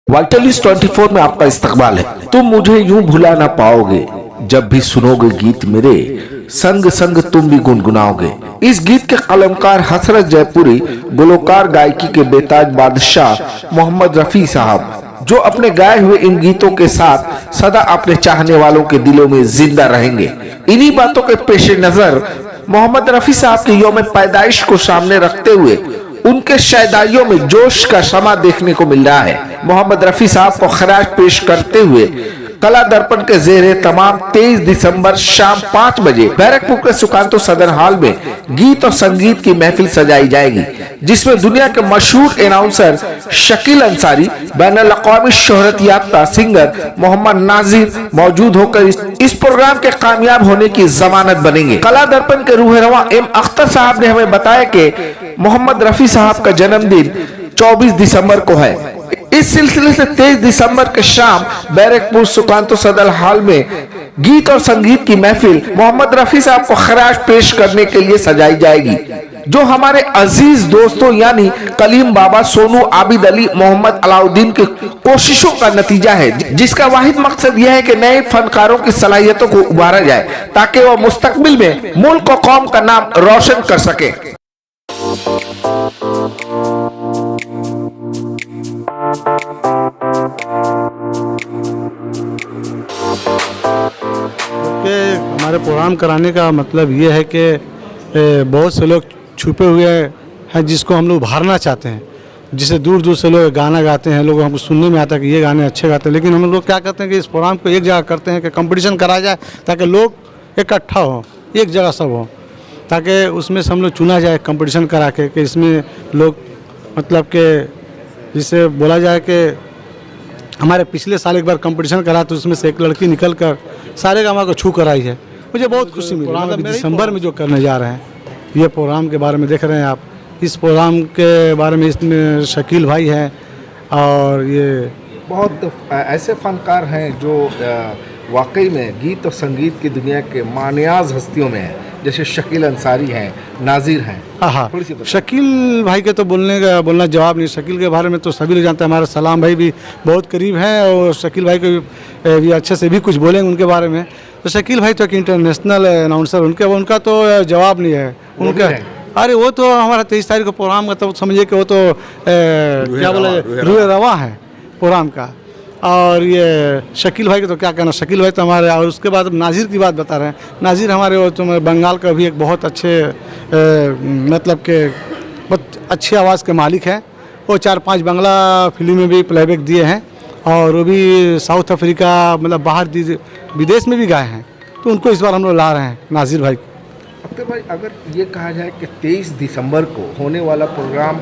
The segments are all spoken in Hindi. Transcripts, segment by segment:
वाइटलिस्ट 24 में आपका इस्तकबाल है। तुम मुझे यूं भुला ना पाओगे, जब भी सुनोगे गीत मेरे, संग संग तुम भी गुनगुनाओगे। इस गीत के कलमकार हसरत जयपुरी, गुलकार गायकी के बेताज बादशाह मोहम्मद रफी साहब, जो अपने गाए हुए इन गीतों के साथ सदा अपने चाहने वालों के दिलों में जिंदा रहेंगे। इन्हीं बातों के पेश नजर मोहम्मद रफी साहब के यौम पैदाइश को सामने रखते हुए उनके शायदाइयों में जोश का शमा देखने को मिल रहा है। मोहम्मद रफी साहब को खराज पेश करते हुए कला दर्पण के जेरे तमाम 23 दिसंबर शाम 5 बजे बैरकपुर के सुकांतो सदर हॉल में गीत और संगीत की महफिल सजाई जाएगी, जिसमें दुनिया के मशहूर अनाउंसर शकील अंसारी, बैनुल अक़वामी शोहरत याफ्ता सिंगर मोहम्मद नाजिर मौजूद होकर इस प्रोग्राम के कामयाब होने की जमानत बनेंगे। कला दर्पण के रूह रवां एम अख्तर साहब ने हमें बताया कि मोहम्मद रफी साहब का जन्मदिन 24 दिसंबर को है। इस सिलसिले से 23 दिसंबर के शाम बैरकपुर सुकांतो सदर हॉल में गीत और संगीत की महफिल मोहम्मद रफी साहब को खराज पेश करने के लिए सजाई जाएगी, जो हमारे अजीज दोस्तों यानी कलीम बाबा, सोनू, आबिद अली, मोहम्मद अलाउद्दीन की कोशिशों का नतीजा है, जिसका वाहिद मकसद यह है कि नए फनकारों की सलाहियतों को उभारा जाए ताकि वह मुस्तकबिल में मुल्क और कौम का नाम रोशन कर सके। हमारे प्रोग्राम कराने का मतलब ये है कि बहुत से लोग छुपे हुए हैं जिसको हम लोग उभारना चाहते हैं, जिसे दूर दूर से लोग गाना गाते हैं, लोग हमको सुनने में आता है कि ये गाने अच्छे गाते हैं, लेकिन हम लोग क्या करते हैं कि इस प्रोग्राम को एक जगह करते हैं कि कंपटीशन कराया जाए ताकि लोग इकट्ठा हों, एक जगह सब हों, ताकि उसमें से हम लोग चुना जाए कंपटीशन करा के कि इसमें लोग मतलब के जिसे बोला जाए कि हमारे पिछले साल एक बार कंपटीशन करा तो उसमें से एक लड़की निकल कर सारे गामा को छू कर आई है। मुझे बहुत खुशी मिली। मतलब दिसंबर में जो करने जा रहे हैं ये प्रोग्राम के बारे में देख रहे हैं आप, इस प्रोग्राम के बारे में इसमें शकील भाई हैं और ये बहुत ऐसे फनकार हैं जो वाकई में गीत और संगीत की दुनिया के मानियाज हस्तियों में हैं, जैसे शकील अंसारी हैं, नाजिर हैं। हाँ, शकील भाई के तो बोलना जवाब नहीं। शकील के बारे में तो सभी लोग जानते हैं, हमारे सलाम भाई भी बहुत करीब हैं और शकील भाई को भी अच्छे से भी कुछ बोलेंगे उनके बारे में। तो शकील भाई तो एक इंटरनेशनल अनाउंसर, उनका तो जवाब नहीं है उनका। अरे वो तो हमारा 23 तारीख को प्रोग्राम का तो समझिए कि वो तो क्या बोले रूह रवां है प्रोग्राम का। और ये शकील भाई का तो क्या कहना, शकील भाई तो हमारे। और उसके बाद नाजिर की बात बता रहे हैं, नाजिर हमारे वो तो बंगाल का भी एक बहुत अच्छे मतलब के बहुत अच्छी आवाज़ के मालिक हैं। वो 4-5 बांग्ला फिल्म में भी प्लेबैक दिए हैं और वो भी साउथ अफ्रीका मतलब बाहर विदेश में भी गाए हैं, तो उनको इस बार हम लोग ला रहे हैं नाजिर भाई। अख्तर भाई, अगर ये कहा जाए कि 23 दिसंबर को होने वाला प्रोग्राम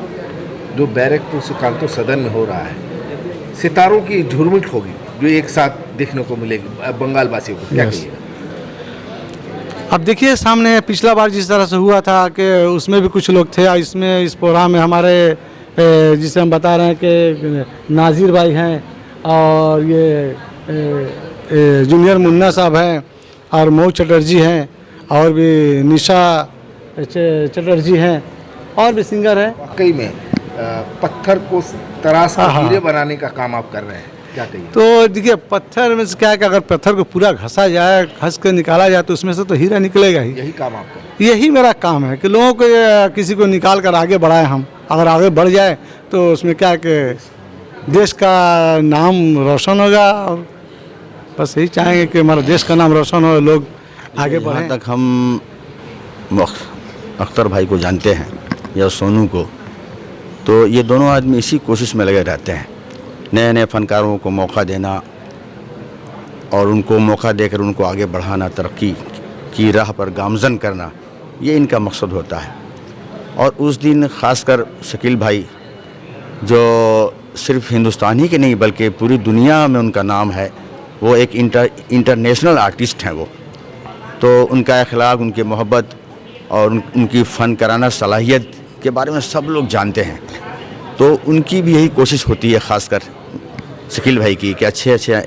जो बैरकपुर सुकांतो सदन में हो रहा है, सितारों की झुरमुट होगी जो एक साथ देखने को मिलेगी बंगाल वासियों को, क्या कहिएगा? अब देखिए सामने पिछला बार जिस तरह से हुआ था कि उसमें भी कुछ लोग थे, और इसमें इस प्रोग्राम में हमारे जिसे हम बता रहे हैं कि नाजिर भाई हैं और ये जूनियर मुन्ना साहब हैं और मऊ चटर्जी हैं और भी निशा चटर्जी हैं और भी सिंगर हैं। वाकई में पत्थर को तराश कर हीरे बनाने का काम आप कर रहे हैं, क्या कहिए? तो देखिए पत्थर में से क्या है कि अगर पत्थर को पूरा घसा जाए, घस कर निकाला जाए तो उसमें से तो हीरा निकलेगा ही। यही काम आप कर रहे हैं? यही मेरा काम है कि लोगों को किसी को निकाल कर आगे बढ़ाए हम। अगर आगे बढ़ जाए तो उसमें क्या है कि देश का नाम रोशन होगा और बस यही चाहेंगे कि हमारा देश का नाम रोशन हो, लोग आगे बढ़ें। जहाँ तक हम अख्तर भाई को जानते हैं या सोनू को, तो ये दोनों आदमी इसी कोशिश में लगे रहते हैं, नए नए फनकारों को मौका देना और उनको मौका देकर उनको आगे बढ़ाना, तरक्की की राह पर गामजन करना, ये इनका मकसद होता है। और उस दिन ख़ासकर शकील भाई जो सिर्फ हिंदुस्तान ही के नहीं बल्कि पूरी दुनिया में उनका नाम है, वो एक इंटरनेशनल आर्टिस्ट हैं वो, तो उनका अखलाक, उनकी मोहब्बत और उनकी फ़न कराना सलाहियत के बारे में सब लोग जानते हैं। तो उनकी भी यही कोशिश होती है ख़ासकर शकील भाई की कि अच्छे अच्छे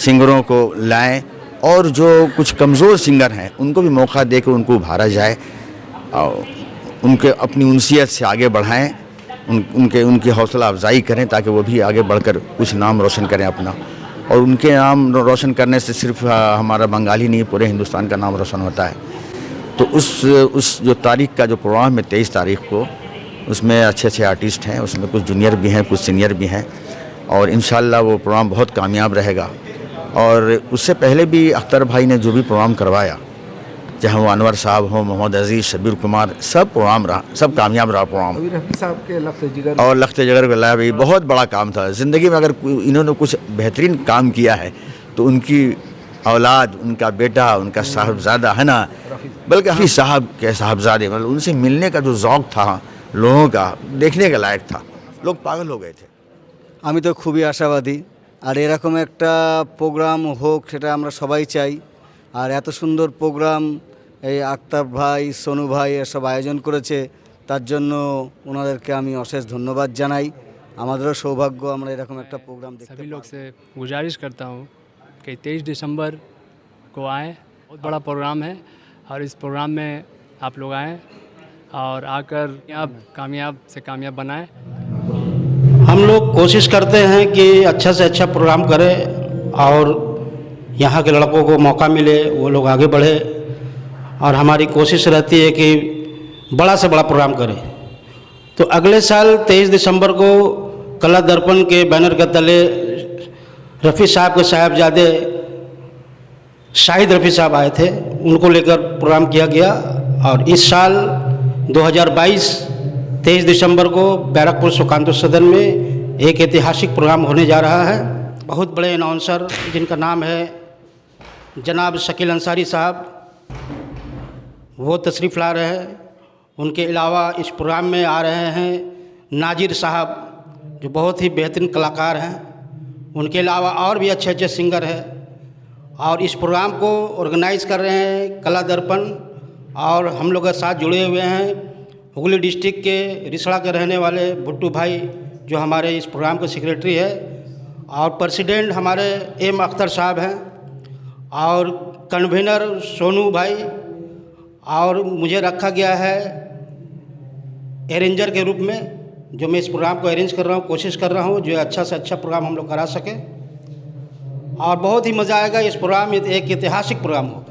सिंगरों को लाएं और जो कुछ कमज़ोर सिंगर हैं उनको भी मौका देकर उनको उभारा जाए और उनके अपनी उनसियत से आगे बढ़ाएं उनकी हौसला अफजाई करें ताकि वो भी आगे बढ़कर कुछ नाम रोशन करें अपना। और उनके नाम रोशन करने से सिर्फ हमारा बंगाली नहीं, पूरे हिंदुस्तान का नाम रोशन होता है। तो उस जो तारीख का जो प्रोग्राम है 23 तारीख को, उसमें अच्छे अच्छे आर्टिस्ट हैं, उसमें कुछ जूनियर भी हैं, कुछ सीनियर भी हैं, और इंशाल्लाह वो प्रोग्राम बहुत कामयाब रहेगा। और उससे पहले भी अख्तर भाई ने जो भी प्रोग्राम करवाया, चाहे वो अनवर साहब हो, मोहम्मद अजीज़, शब्बीर कुमार, सब प्रोग्राम रहा, सब कामयाब रहा प्रोग्राम। रफ़ी साहब के लफ्ज़ जिगर और लख्त जिगर वाला भी बहुत बड़ा काम था ज़िंदगी में। अगर इन्होंने कुछ बेहतरीन काम किया है तो उनकी औलाद, उनका बेटा, उनका साहबजादा है ना, बल्कि रफ़ी साहब के साहबजादे, मतलब उनसे मिलने का जो ज़ौक़ था लोगों का, देखने के लायक था, लोग पागल हो गए थे। আমি তো খুবই আশাবাদী, আর এরকম একটা প্রোগ্রাম হোক সেটা আমরা সবাই চাই। আর এত সুন্দর প্রোগ্রাম এই আক্তার ভাই, সোনু ভাই এসব আয়োজন করেছে, তার জন্য ওনাদেরকে আমি অশেষ ধন্যবাদ জানাই। আমাদেরও সৌভাগ্য আমরা এরকম একটা প্রোগ্রাম দেখতে सभी लोग से गुजारिश करता हूँ कि 23 दिसंबर को आएँ। बहुत बड़ा प्रोग्राम है और इस प्रोग्राम में आप लोग आएँ और आकर आप कामयाब से कामयाब बनाएं। हम लोग कोशिश करते हैं कि अच्छा से अच्छा प्रोग्राम करें और यहाँ के लड़कों को मौका मिले, वो लोग आगे बढ़े, और हमारी कोशिश रहती है कि बड़ा से बड़ा प्रोग्राम करें। तो अगले साल 23 दिसंबर को कला दर्पण के बैनर के तले रफ़ी साहब के साहबजादे शाहिद रफ़ी साहब आए थे, उनको लेकर प्रोग्राम किया गया। और इस साल 2022 23 दिसंबर को बैरकपुर सुकांत सदन में एक ऐतिहासिक प्रोग्राम होने जा रहा है। बहुत बड़े अनाउंसर जिनका नाम है जनाब शकील अंसारी साहब, वो तशरीफ़ ला रहे हैं। उनके अलावा इस प्रोग्राम में आ रहे हैं नाजिर साहब, जो बहुत ही बेहतरीन कलाकार हैं। उनके अलावा और भी अच्छे अच्छे सिंगर हैं। और इस प्रोग्राम को ऑर्गेनाइज़ कर रहे हैं कला दर्पण, और हम लोग के साथ जुड़े हुए हैं हुगली डिस्ट्रिक्ट के रिसड़ा के रहने वाले भुट्टू भाई, जो हमारे इस प्रोग्राम के सेक्रेटरी है, और प्रेसिडेंट हमारे एम अख्तर साहब हैं, और कन्वीनर सोनू भाई, और मुझे रखा गया है अरेंजर के रूप में, जो मैं इस प्रोग्राम को अरेंज कर रहा हूँ, कोशिश कर रहा हूँ जो अच्छा से अच्छा प्रोग्राम हम लोग करा सकें। और बहुत ही मज़ा आएगा। इस प्रोग्राम में एक ऐतिहासिक प्रोग्राम होगा।